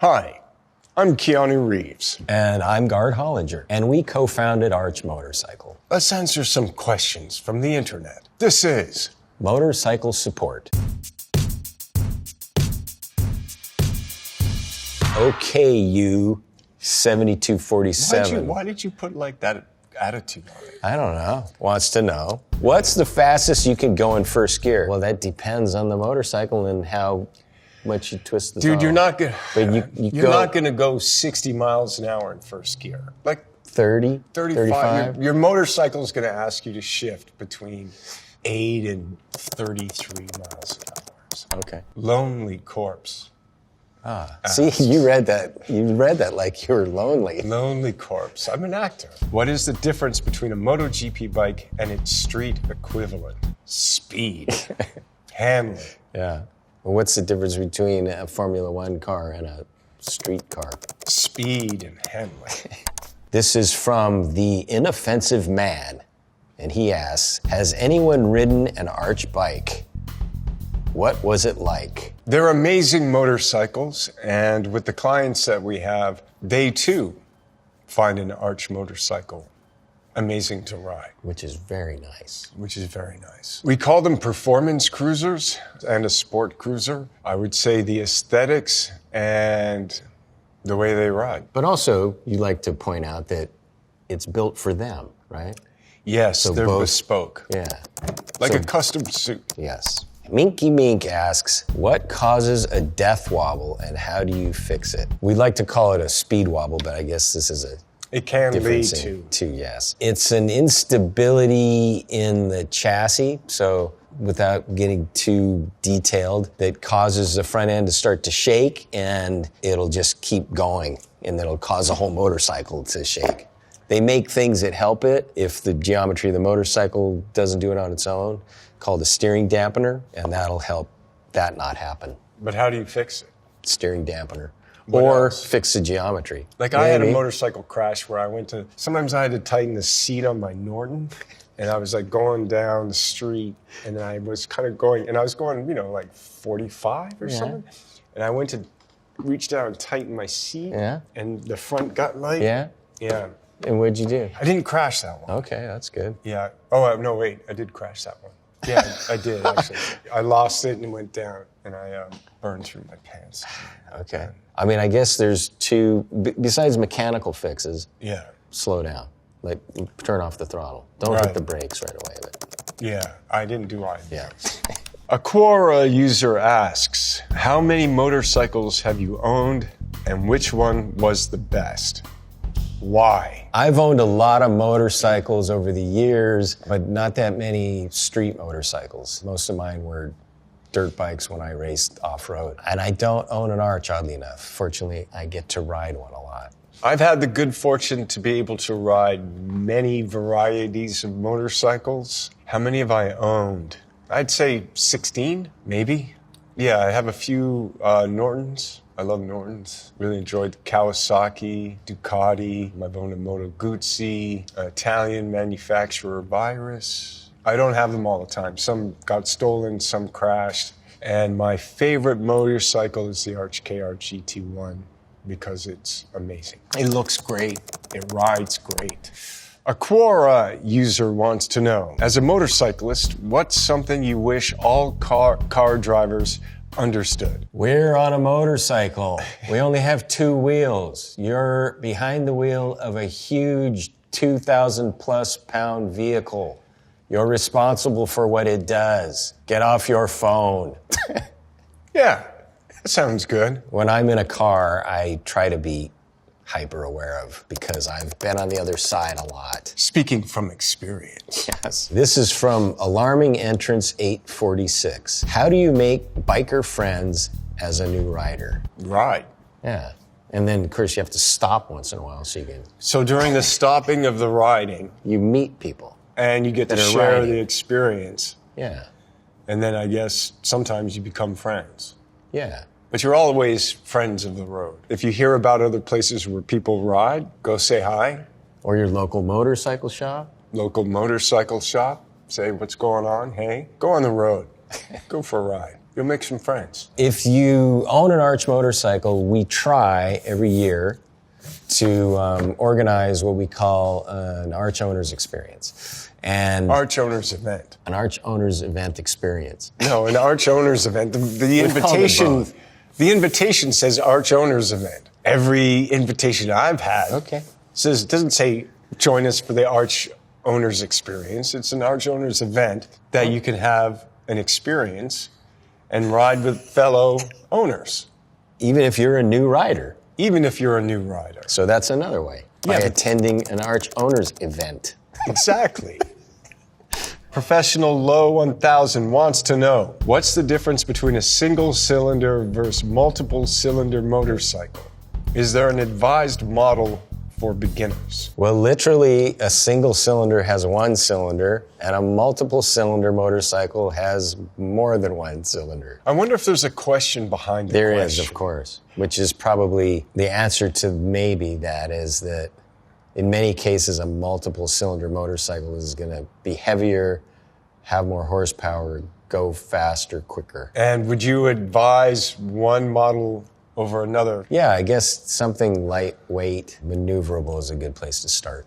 Hi, I'm Keanu Reeves. And I'm Gard Hollinger, and we co-founded ARCH Motorcycle. Let's answer some questions from the internet. This is Motorcycle Support. Okay, you 7247. Why did you put like that attitude on it? I don't know. Wants to know. What's the fastest you can go in first gear? Well, that depends on the motorcycle and how much you twist the Dude, you're not gonna. But you're not gonna go 60 miles an hour in first gear. Like 30, 35. Your motorcycle is gonna ask you to shift between 8 and 33 miles an hour. Okay. Lonely corpse. See, you read that. You read that like you were lonely. Lonely corpse. I'm an actor. What is the difference between a MotoGP bike and its street equivalent? Speed. Handling. Yeah. Well, what's the difference between a Formula One car and a street car? Speed and handling. This is from The Inoffensive Man, and he asks, has anyone ridden an ARCH bike? What was it like? They're amazing motorcycles, and with the clients that we have, they too find an ARCH motorcycle amazing to ride. Which is very nice. Which is very nice. We call them performance cruisers and a sport cruiser. I would say the aesthetics and the way they ride. But also, you like to point out that it's built for them, right? Yes, So they're both- bespoke. Yeah. Like So- a custom suit. Yes. Minky Mink asks, what causes a death wobble and how do you fix it? We like to call it a speed wobble, but I guess this is a It can lead difference to. yes. It's an instability in the chassis, so without getting too detailed, that causes the front end to start to shake and it'll just keep going and it'll cause the whole motorcycle to shake. They make things that help it if the geometry of the motorcycle doesn't do it on its own, called a steering dampener, and that'll help that not happen. But how do you fix it? Steering dampener. What Or else? fix the geometry. Like I had a Maybe. motorcycle crash where sometimes I had to tighten the seat on my Norton, and I was like going down the street, and I was kind of going, and I was going, like 45 or something, and I went to reach down and tighten my seat, Yeah. and the front got light. Yeah? Yeah. And what'd you do? I didn't crash that one. Okay, that's good. Yeah. Oh, no, wait. I did crash that one. Yeah, I did, actually. I lost it and went down, and I burned through my pants. Okay. I mean, I guess there's two, besides mechanical fixes, Yeah. slow down. Like, turn off the throttle. Don't Right. hit the brakes right away. But, Yeah, I didn't do either. yeah. A Quora user asks, how many motorcycles have you owned and which one was the best? Why? I've owned a lot of motorcycles over the years, but not that many street motorcycles. Most of mine were dirt bikes when I raced off-road. And I don't own an ARCH, oddly enough. Fortunately, I get to ride one a lot. I've had the good fortune to be able to ride many varieties of motorcycles. How many have I owned? I'd say 16, maybe. Yeah, I have a few Nortons. I love Nortons. Really enjoyed Kawasaki, Ducati. I've owned a Moto Guzzi, an Italian manufacturer Virus. I don't have them all the time. Some got stolen, some crashed. And my favorite motorcycle is the ARCH KR GT1 because it's amazing. It looks great. It rides great. A Quora user wants to know, as a motorcyclist, what's something you wish all car drivers understood? We're on a motorcycle. We only have two wheels. You're behind the wheel of a huge 2,000 plus pound vehicle. You're responsible for what it does. Get off your phone. Yeah, that sounds good. When I'm in a car, I try to be hyper aware of because I've been on the other side a lot. Speaking from experience. Yes. This is from Alarming Entrance 846. How do you make biker friends as a new rider? Right. Yeah. And then, of course, you have to stop once in a while so you can, So during the stopping of the riding, you meet people. and you get to That are share riding. the experience, Yeah. and then I guess sometimes you become friends. Yeah. But you're always friends of the road. If you hear about other places where people ride, go say hi. Or your local motorcycle shop. Local motorcycle shop, say what's going on. Hey, go on the road. Go for a ride. You'll make some friends. If you own an ARCH motorcycle, we try every year to organize what we call an ARCH owner's experience. And ARCH Owners Event. an ARCH owner's event experience. No, an ARCH Owners Event. The invitation says ARCH Owners Event. Every invitation I've had says, it doesn't say join us for the ARCH Owners Experience. It's an ARCH Owners Event that you can have an experience and ride with fellow owners. Even if you're a new rider. Even if you're a new rider. So that's another way. By attending an ARCH owner's event. Exactly. Professional Low 1000 wants to know, what's the difference between a single cylinder versus multiple cylinder motorcycle? Is there an advised model for beginners? Well, literally, a single cylinder has one cylinder, and a multiple cylinder motorcycle has more than one cylinder. I wonder if there's a question behind the There question. is, of course, which is probably the answer to maybe that is that in many cases, a multiple cylinder motorcycle is going to be heavier, have more horsepower, go faster, quicker. And would you advise one model over another? Yeah, I guess something lightweight, maneuverable is a good place to start.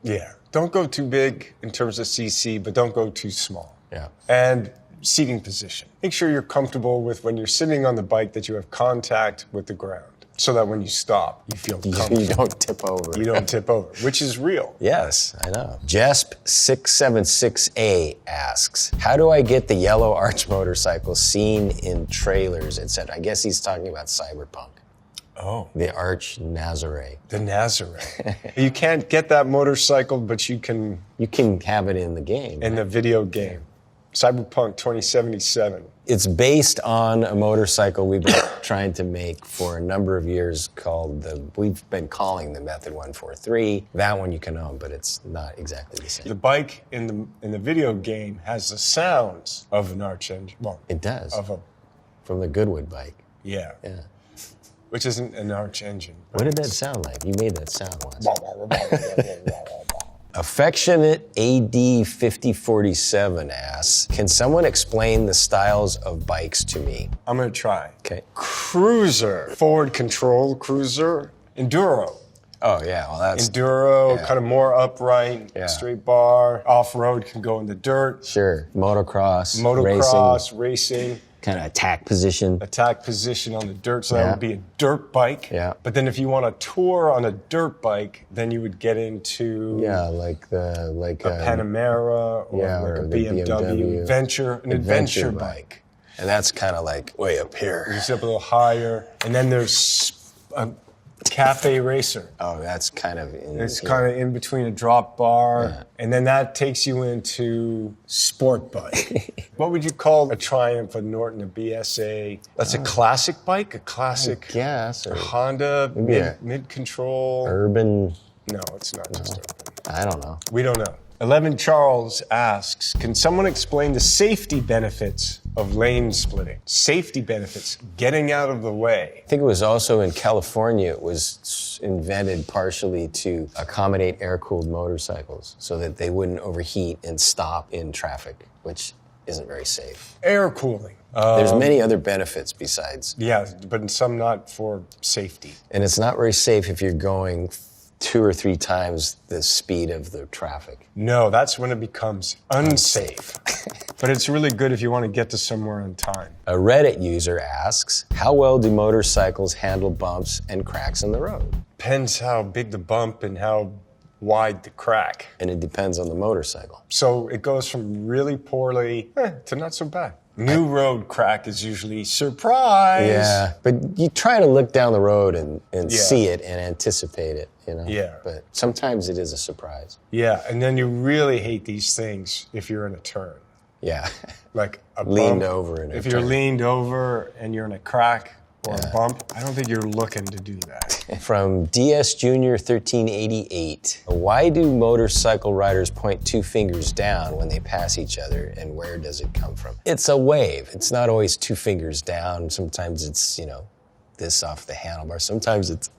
Yeah. Don't go too big in terms of CC, but don't go too small. Yeah. And seating position. Make sure you're comfortable with when you're sitting on the bike that you have contact with the ground so that when you stop, you feel comfortable. You don't tip over. You don't tip over, which is real. Yes, I know. Jesp676A asks, how do I get the yellow ARCH motorcycle seen in trailers, etc.? I guess he's talking about Cyberpunk. Oh. The ARCH Nazare. The Nazare. You can't get that motorcycle, but you can You can have it in the game. in the video game. Cyberpunk 2077. It's based on a motorcycle we've been trying to make for a number of years we've been calling the Method 143. That one you can own, but it's not exactly the same. The bike in the video game has the sounds of an ARCH engine. Well, It does. From the Goodwood bike. Yeah. Yeah. Which isn't an ARCH engine. What did that sound like? You made that sound once. Affectionate AD5047 asks, can someone explain the styles of bikes to me? I'm going to try. Okay. Cruiser. Forward control cruiser. Enduro. Oh, yeah, well, that's... Enduro, kind of more upright, straight bar. Off-road can go in the dirt. Sure. Motocross, Racing. Kind of attack position. Attack position on the dirt, so that would be a dirt bike. Yeah. But then if you want a tour on a dirt bike, then you would get into like a Panamera or like a BMW adventure bike. And that's kind of like way up here. It's up a little higher. And then there's a cafe racer. Oh, that's kind of It's kind of in between a drop bar. And then that takes you into sport bike. What would you call a Triumph, a Norton, a BSA? That's a classic bike? A classic or Honda, mid-control? Urban. No, it's not just urban. I don't know. We don't know. 11 Charles asks, can someone explain the safety benefits of lane splitting? Safety benefits, getting out of the way. I think it was also in California, it was invented partially to accommodate air-cooled motorcycles so that they wouldn't overheat and stop in traffic, which isn't very safe. Air cooling. There's many other benefits besides. Yeah, but some not for safety. And it's not very safe if you're going 2 or 3 times the speed of the traffic. No, that's when it becomes unsafe. But it's really good if you want to get to somewhere on time. A Reddit user asks, how well do motorcycles handle bumps and cracks in the road? Depends how big the bump and how wide the crack. And it depends on the motorcycle. So it goes from really poorly to not so bad. New road crack is usually surprise. Yeah, but you try to look down the road and see it and anticipate it, you know? Yeah. But sometimes it is a surprise. Yeah, and then you really hate these things if you're in a turn. Yeah. Like a leaned bump. over in a If turn. you're leaned over and you're in a crack or a bump, I don't think you're looking to do that. From DS Junior 1388, why do motorcycle riders point 2 fingers down when they pass each other, and where does it come from? It's a wave. It's not always 2 fingers down. Sometimes it's, this off the handlebar. Sometimes it's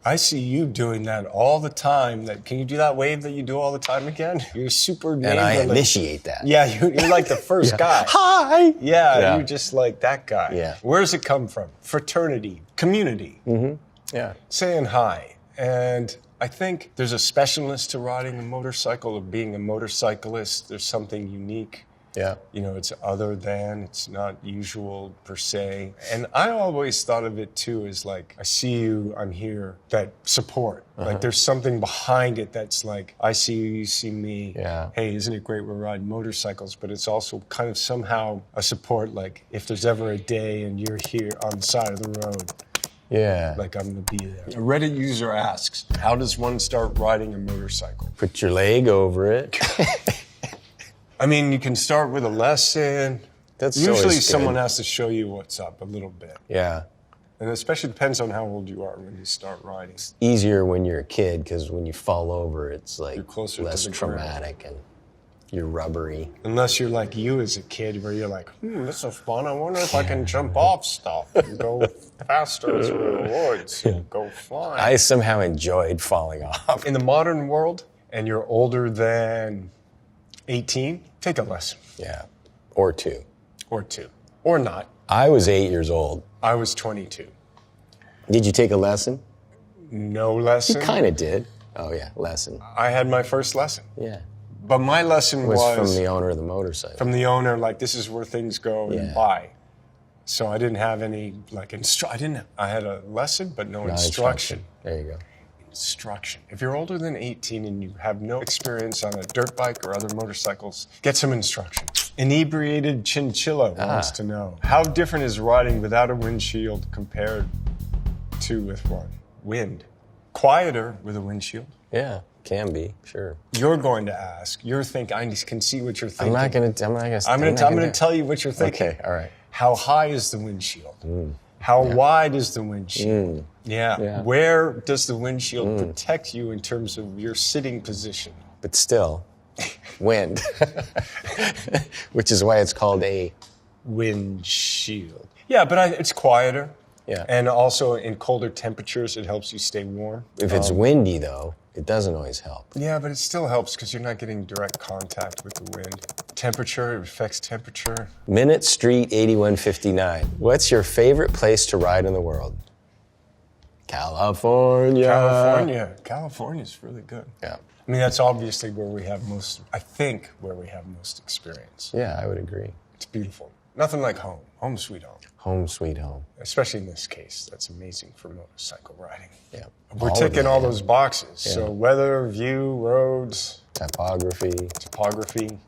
I see you doing that all the time. Can you do that wave that you do all the time again? You're super neighborly. And I initiate that. Yeah, you're like the first guy. Hi! Yeah, you're just like that guy. Yeah. Where does it come from? Fraternity, community. Mm-hmm. Yeah. Saying hi. And I think there's a specialness to riding a motorcycle, of being a motorcyclist. There's something unique. Yeah. You know, it's other than, it's not usual per se. And I always thought of it too as like, I see you, I'm here, that support. Like there's something behind it that's like, I see you, you see me. Yeah. Hey, isn't it great we're riding motorcycles? But it's also kind of somehow a support, like if there's ever a day and you're here on the side of the road, Yeah. like I'm gonna be there. A Reddit user asks, how does one start riding a motorcycle? Put your leg over it. I mean, you can start with a lesson. That's Usually always good. someone has to show you what's up a little bit. Yeah. And it especially depends on how old you are when you start riding. Easier when you're a kid because when you fall over, it's like You're closer to less the ground. traumatic and you're rubbery. Unless you're like you as a kid where you're like, this is fun. I wonder if I can jump off stuff and go faster through the woods and go flying. I somehow enjoyed falling off. In the modern world, and you're older than 18, take a lesson. Yeah. Or two. Or two. Or not. I was 8 years old. I was 22. Did you take a lesson? No lesson. You kind of did. Oh, yeah, lesson. I had my first lesson. Yeah. But my lesson was From the owner of the motorcycle. from the owner, like, this is where things go and Yeah. why. So I didn't have any, like, I had a lesson, but no instruction. There you go. Instruction. If you're older than 18 and you have no experience on a dirt bike or other motorcycles, get some instruction. Inebriated Chinchilla wants to know, how different is riding without a windshield compared to with one? Wind. Quieter with a windshield. Yeah, can be, sure. You're going to ask. You're thinking, I can see what you're thinking. I'm going to tell you what you're thinking. Okay, all right. How high is the windshield? How wide is the windshield? Yeah. Where does the windshield protect you in terms of your sitting position? But still, wind. Which is why it's called a windshield. Yeah, but it's quieter. Yeah. And also in colder temperatures, it helps you stay warm. If it's windy, though, it doesn't always help. Yeah, but it still helps because you're not getting direct contact with the wind. Temperature, it affects temperature. Minute Street 8159. What's your favorite place to ride in the world? California. California's really good. Yeah. I mean, that's obviously where we have most experience. Yeah, I would agree. It's beautiful. Nothing like home. Home sweet home. Home sweet home. Especially in this case. That's amazing for motorcycle riding. Yeah. We're ticking all those boxes. Yeah. So weather, view, roads, topography,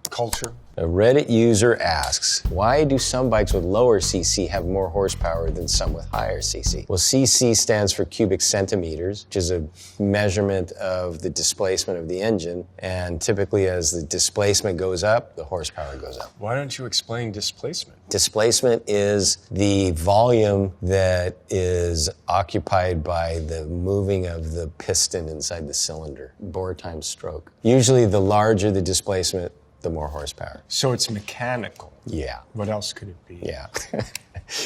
culture. A Reddit user asks, why do some bikes with lower CC have more horsepower than some with higher CC? Well, CC stands for cubic centimeters, which is a measurement of the displacement of the engine. And typically as the displacement goes up, the horsepower goes up. Why don't you explain displacement? Displacement is the volume that is occupied by the moving of the piston inside the cylinder, bore times stroke. Usually the larger the displacement, the more horsepower. So it's mechanical. Yeah. What else could it be? Yeah.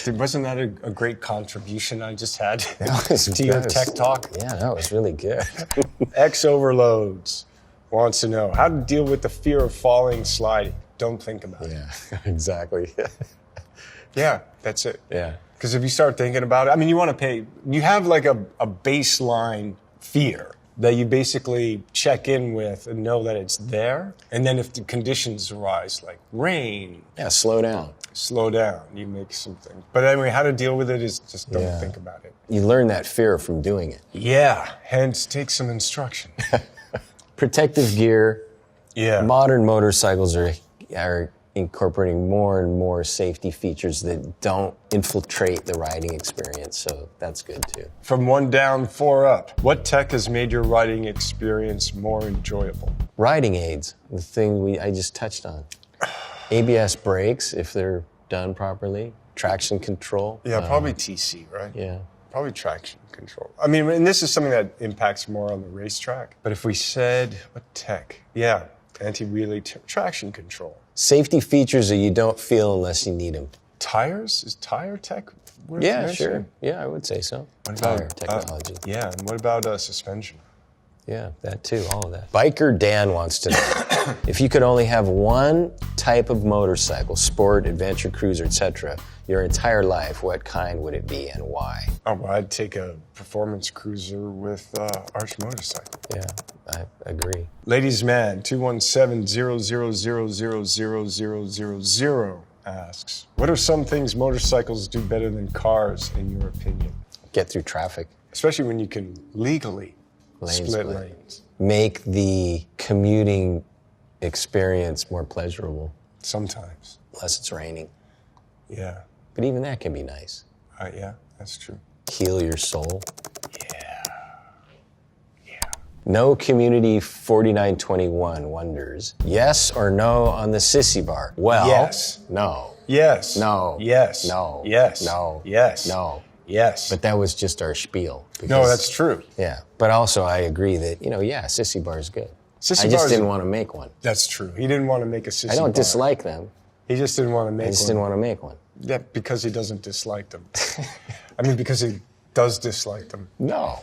Wasn't that a great contribution I just had to your tech talk? Yeah, that was really good. X Overloads wants to know how to deal with the fear of falling, sliding. Don't think about it. Yeah, exactly. Yeah, that's it. Yeah. Because if you start thinking about it, I mean, you have like a baseline fear that you basically check in with and know that it's there. And then if the conditions arise, like rain. Yeah, slow down. You make something. But anyway, how to deal with it is just don't think about it. You learn that fear from doing it. Yeah, hence take some instruction. Protective gear. Yeah. Modern motorcycles are incorporating more and more safety features that don't infiltrate the riding experience, so that's good too. From 1 down, 4 up. What tech has made your riding experience more enjoyable? Riding aids, the thing I just touched on. ABS brakes, if they're done properly. Traction control. Yeah, probably TC, right? Yeah. Probably traction control. I mean, and this is something that impacts more on the racetrack. But if we said, what tech? Yeah, anti-wheelie traction control. Safety features that you don't feel unless you need them. Tires? Is tire tech worth Yeah, mentioning? sure. Yeah, I would say so. What about, Tire technology. Yeah, and what about suspension? Yeah, that too, all of that. Biker Dan wants to know, if you could only have one type of motorcycle, sport, adventure, cruiser, etc., your entire life, what kind would it be and why? Oh, well, I'd take a performance cruiser with ARCH motorcycle. Yeah, I agree. Ladies man, 217-000000000 asks, what are some things motorcycles do better than cars, in your opinion? Get through traffic. Especially when you can legally split split. lanes. Make the commuting experience more pleasurable, Sometimes. unless it's raining. Yeah. But even that can be nice. Yeah, that's true. Heal your soul. Yeah. No Community 4921 wonders, yes or no on the sissy bar? Well, Yes. No. Yes. No. Yes. No. Yes. No. Yes. No. Yes. But that was just our spiel. no, because- that's true. Yeah. But also I agree that, sissy bar is good. Sissy I just bars didn't are- want to make one. That's true. He didn't want to make a sissy I don't bar. dislike them. He just didn't want to make I just one. didn't want to make one. Yeah, because he doesn't dislike them. I mean, because he does dislike them. No.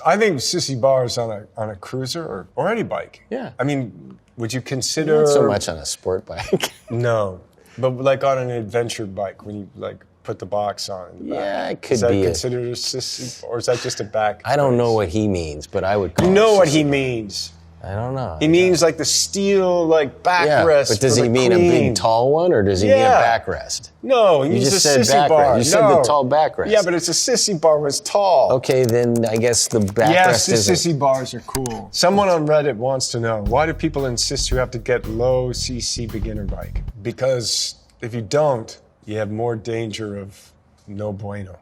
I think sissy bars on a cruiser or any bike. Yeah. I mean, would you consider... Not so much on a sport bike. No. But like on an adventure bike, when you like put the box on. In the back. Yeah, it could Is that be. considered a sissy, or is that just a back? I don't know what he means, but I would call You know it what sissy he bar. means. I don't know. He means like the steel, like Yeah, backrest. but does for he the mean a queen. big tall one, or does he mean a Yeah. backrest? No, he You means just a said sissy backrest. bar. You said No. the tall backrest. Yeah, but it's a sissy bar when it's tall. Okay, then I guess the backrest Yes, the isn't. sissy bars are cool. Someone on Reddit wants to know, why do people insist you have to get low CC beginner bike? Because if you don't, you have more danger of no bueno.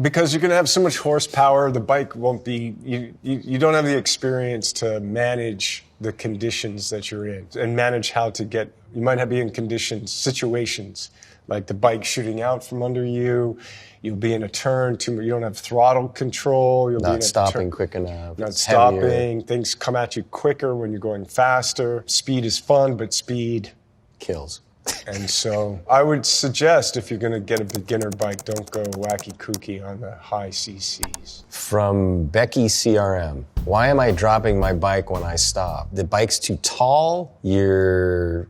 Because you're going to have so much horsepower, the bike won't be, you don't have the experience to manage the conditions that you're in and manage how to get, you might be in situations, like the bike shooting out from under you, you'll be in a turn, you don't have throttle control, you'll be in Not a stopping quick enough. not it's heavier. stopping, things come at you quicker when you're going faster. Speed is fun, but speed. Kills. And so I would suggest if you're going to get a beginner bike, don't go wacky kooky on the high CCs. From Becky CRM. Why am I dropping my bike when I stop? The bike's too tall? Your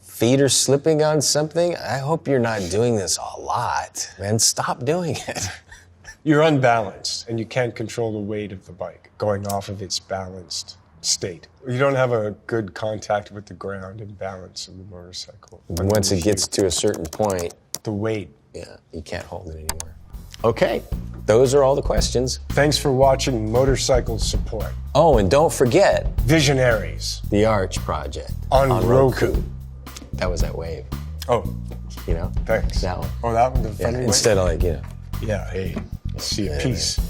feet are slipping on something? I hope you're not doing this a lot. Man, stop doing it. You're unbalanced and you can't control the weight of the bike going off of its balanced state. You don't have a good contact with the ground and balance of the motorcycle. Once it gets to a certain point, the weight. yeah, you can't hold it anymore. Okay, those are all the questions. Thanks for watching Motorcycle Support. Oh, and don't forget Visionaries the ARCH project on Roku. That was that wave, Oh, you know? thanks. That one. Oh, that one, the Yeah, funny one? instead of Yeah, hey, see you. Peace.